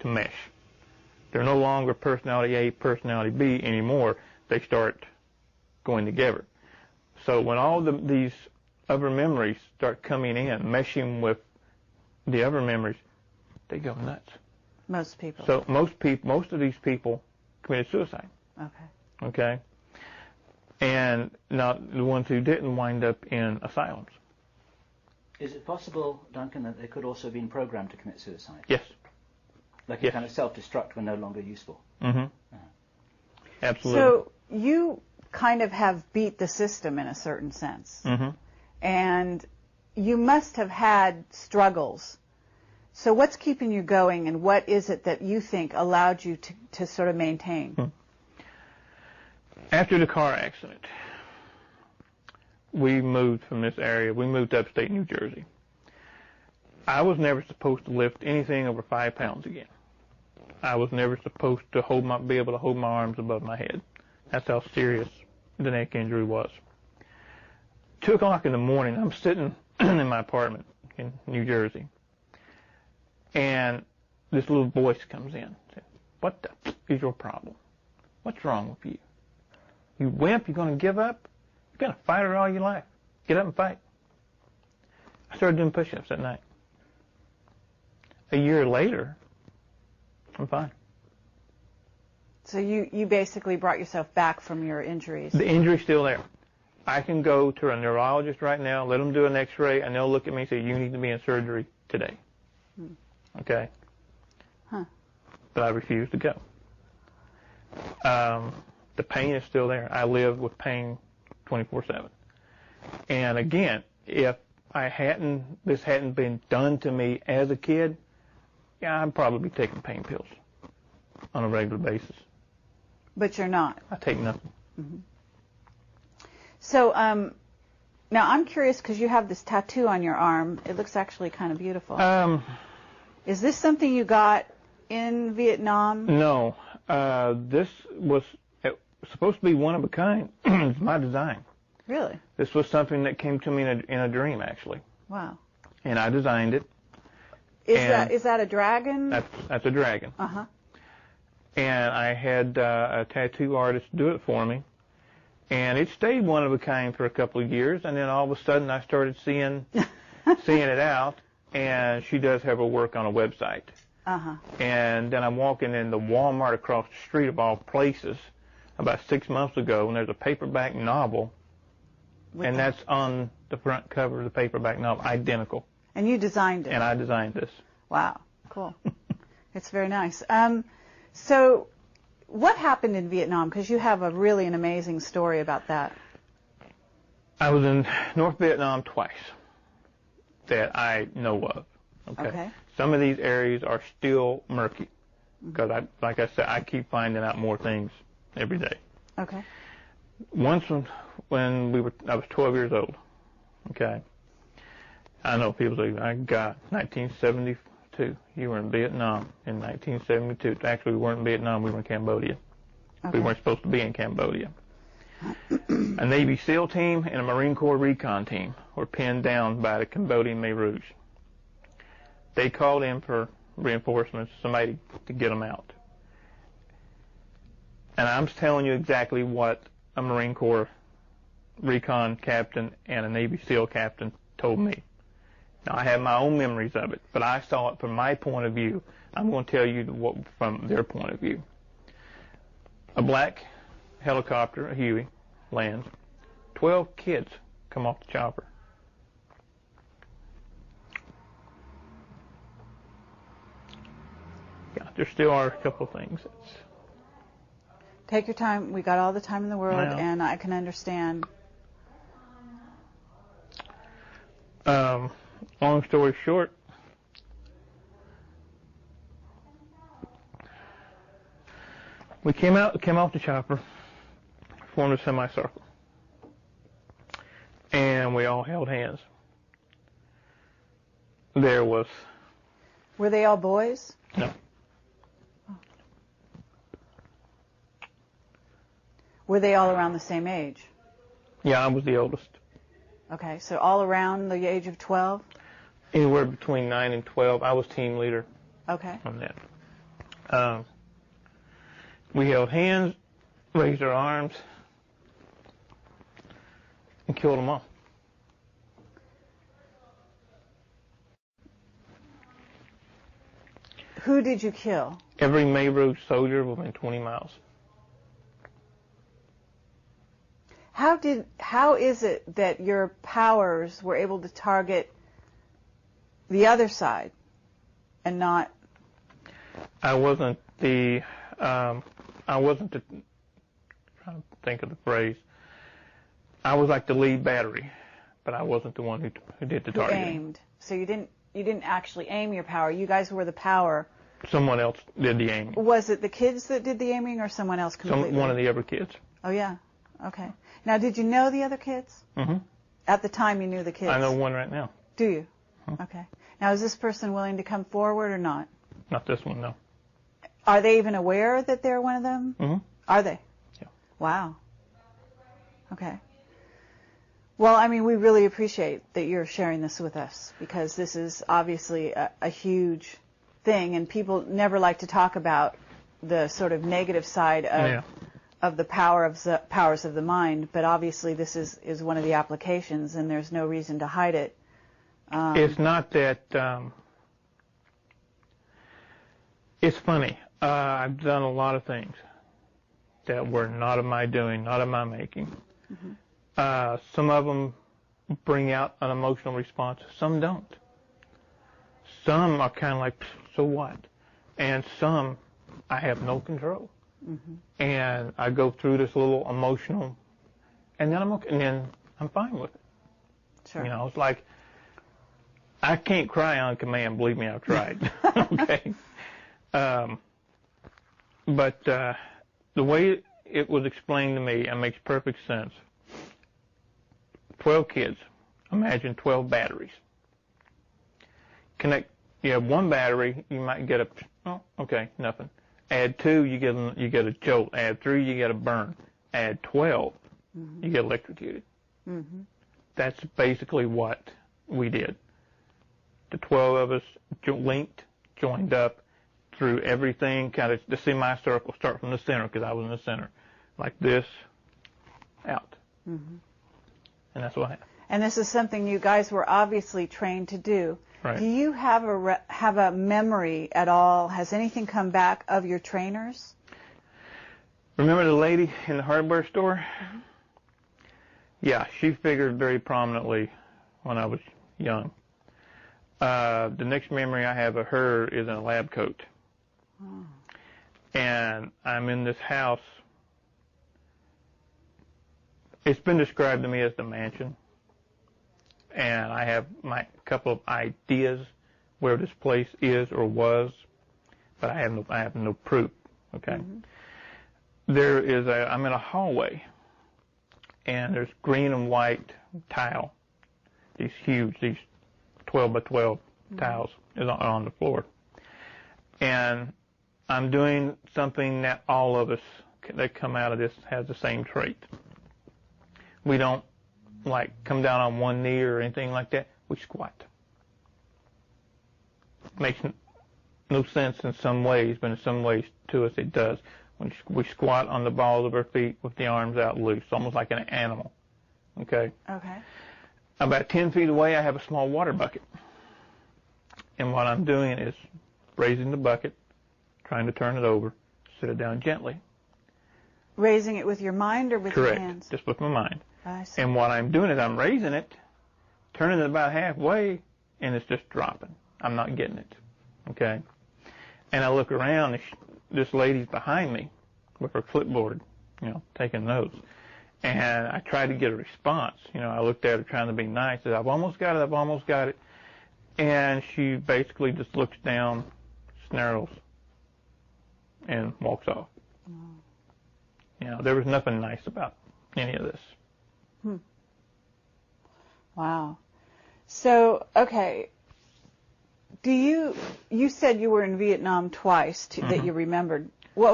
to mesh. They're no longer personality A, personality B anymore. They start going together. So when all these other memories start coming in, meshing with the other memories, they go nuts. Most people. So most of these people committed suicide. Okay. Okay? And now the ones who didn't wind up in asylums. Is it possible, Duncan, that they could also have been programmed to commit suicide? Yes. Like a kind of self-destruct when no longer useful? Mm-hmm. Uh-huh. Absolutely. So you kind of have beat the system in a certain sense. Mm-hmm. And you must have had struggles. So what's keeping you going, and what is it that you think allowed you to sort of maintain? After the car accident, we moved from this area. We moved to upstate New Jersey. I was never supposed to lift anything over 5 pounds again. I was never supposed to be able to hold my arms above my head. That's how serious the neck injury was. 2 o'clock in the morning, I'm sitting in my apartment in New Jersey, and this little voice comes in. Says, "What the is your problem? What's wrong with you? You wimp, you're going to give up? You're going to fight it all your life. Get up and fight." I started doing push-ups at night. A year later, I'm fine. So you basically brought yourself back from your injuries. The injury's still there. I can go to a neurologist right now, let them do an x-ray, and they'll look at me and say, "You need to be in surgery today." Okay? Huh. But I refuse to go. The pain is still there. I live with pain 24/7. And again, if this hadn't been done to me as a kid, yeah, I'd probably be taking pain pills on a regular basis. But you're not. I take nothing. Mm-hmm. So now I'm curious because you have this tattoo on your arm. It looks actually kind of beautiful. Is this something you got in Vietnam? No. This was supposed to be one of a kind. It's my design. Really? This was something that came to me in a dream, actually. Wow. And I designed it. Is that a dragon? That's a dragon. Uh-huh. And I had a tattoo artist do it for me. And it stayed one of a kind for a couple of years, and then all of a sudden I started seeing it out, and she does have her work on a website. Uh-huh. And then I'm walking in the Walmart across the street of all places about 6 months ago, and there's a paperback novel, and that's on the front cover of the paperback novel, identical. And you designed it? And I designed this. Wow, cool. It's very nice. So what happened in Vietnam? Because you have an amazing story about that. I was in North Vietnam twice that I know of. Okay. Some of these areas are still murky because, like I said, I keep finding out more things every day. Okay. Once when I was 12 years old. Okay. I know people say, "My God, 1972. You were in Vietnam in 1972. Actually, we weren't in Vietnam. We were in Cambodia. Okay. We weren't supposed to be in Cambodia. A Navy SEAL team and a Marine Corps recon team were pinned down by the Cambodian Khmer Rouge. They called in for reinforcements, somebody to get them out. And I'm telling you exactly what a Marine Corps recon captain and a Navy SEAL captain told me. Now, I have my own memories of it, but I saw it from my point of view. I'm going to tell you what from their point of view. A black helicopter, a Huey, lands. 12 kids come off the chopper. Yeah, there still are a couple of things. Take your time. We got all the time in the world, Now, and I can understand. Long story short, we came off the chopper, formed a semicircle, and we all held hands. Were they all boys? No. Were they all around the same age? Yeah, I was the oldest. Okay, so all around the age of 12? Anywhere between 9 and 12. I was team leader Okay. on that. We held hands, raised our arms, and killed them all. Who did you kill? Every May Road soldier within 20 miles. How is it that your powers were able to target the other side and not? I wasn't the trying to think of the phrase. I was like the lead battery, but I wasn't the one who did the targeting. Aimed. So you didn't actually aim your power. You guys were the power. Someone else did the aiming. Was it the kids that did the aiming, or someone else completely? One of the other kids. Oh yeah. Okay. Now, did you know the other kids? Mm-hmm. At the time, you knew the kids. I know one right now. Do you? Mm-hmm. Okay. Now, is this person willing to come forward or not? Not this one, no. Are they even aware that they're one of them? Mm-hmm. Are they? Yeah. Wow. Okay. Well, I mean, we really appreciate that you're sharing this with us, because this is obviously a huge thing, and people never like to talk about the sort of negative side of the powers of the mind, but obviously this is one of the applications, and there's no reason to hide it. It's not that. It's funny. I've done a lot of things that were not of my doing, not of my making. Mm-hmm. Some of them bring out an emotional response. Some don't. Some are kind of like, so what? And some, I have no control. Mm-hmm. And I go through this little emotional, and then I'm okay, and then I'm fine with it. Sure. You know, it's like, I can't cry on command. Believe me, I've tried. Okay. But the way it was explained to me, it makes perfect sense. 12 kids. Imagine 12 batteries. You have one battery, you might get nothing. Add 2, you get a jolt. Add 3, you get a burn. Add 12, mm-hmm. you get electrocuted. Mm-hmm. That's basically what we did. The 12 of us joined up through everything, kind of the semicircle, start from the center, because I was in the center, like this, out. Mm-hmm. And that's what happened. And this is something you guys were obviously trained to do. Right. Do you have a memory at all? Has anything come back of your trainers? Remember the lady in the hardware store? Mm-hmm. Yeah, she figured very prominently when I was young. The next memory I have of her is in a lab coat. Oh. And I'm in this house. It's been described to me as the mansion. And I have my couple of ideas where this place is or was, but I have no proof. Okay. Mm-hmm. I'm in a hallway, and there's green and white tile. These 12 by 12 mm-hmm. tiles is on the floor. And I'm doing something that all of us that come out of this has the same trait. We don't come down on one knee or anything like that. We squat. Makes no sense in some ways, but in some ways to us it does. We squat on the balls of our feet with the arms out loose, almost like an animal. Okay? Okay. About 10 feet away, I have a small water bucket. And what I'm doing is raising the bucket, trying to turn it over, sit it down gently. Raising it with your mind or with Correct. Your hands? Just with my mind. I see. And what I'm doing is I'm raising it, turning it about halfway, and it's just dropping. I'm not getting it. Okay? And I look around, and this lady's behind me with her clipboard, taking notes. And I tried to get a response. I looked at her trying to be nice. I said, I've almost got it. And she basically just looks down, snarls, and walks off. Oh. There was nothing nice about any of this. Wow. So, okay. You said you were in Vietnam twice, mm-hmm. that you remembered. What